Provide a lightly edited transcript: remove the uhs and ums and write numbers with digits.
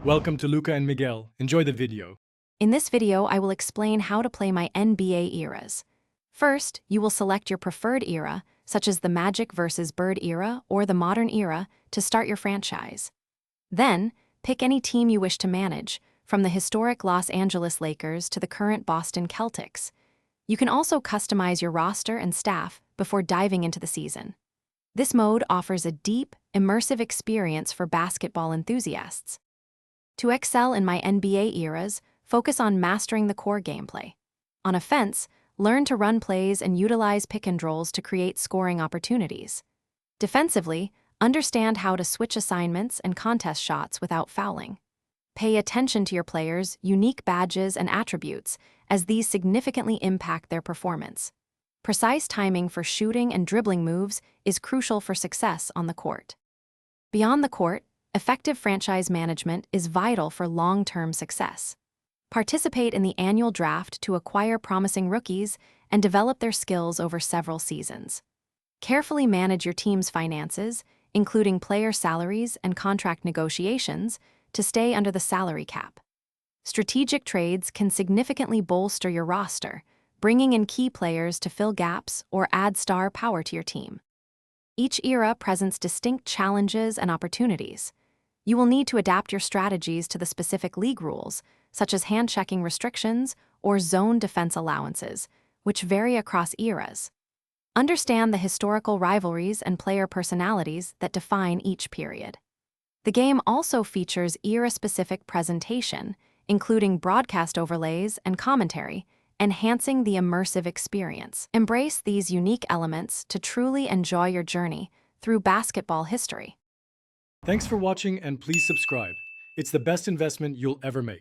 Welcome to Luca and Miguel. Enjoy the video. In this video, I will explain how to play my NBA eras. First, you will select your preferred era, such as the Magic vs. Bird era or the Modern era, to start your franchise. Then, pick any team you wish to manage, from the historic Los Angeles Lakers to the current Boston Celtics. You can also customize your roster and staff before diving into the season. This mode offers a deep, immersive experience for basketball enthusiasts. To excel in my NBA eras, focus on mastering the core gameplay. On offense, learn to run plays and utilize pick-and-rolls to create scoring opportunities. Defensively, understand how to switch assignments and contest shots without fouling. Pay attention to your players' unique badges and attributes, as these significantly impact their performance. Precise timing for shooting and dribbling moves is crucial for success on the court. Beyond the court, effective franchise management is vital for long-term success. Participate in the annual draft to acquire promising rookies and develop their skills over several seasons. Carefully manage your team's finances, including player salaries and contract negotiations, to stay under the salary cap. Strategic trades can significantly bolster your roster, bringing in key players to fill gaps or add star power to your team. Each era presents distinct challenges and opportunities. You will need to adapt your strategies to the specific league rules, such as hand-checking restrictions or zone defense allowances, which vary across eras. Understand the historical rivalries and player personalities that define each period. The game also features era-specific presentation, including broadcast overlays and commentary, enhancing the immersive experience. Embrace these unique elements to truly enjoy your journey through basketball history. Thanks for watching and please subscribe. It's the best investment you'll ever make.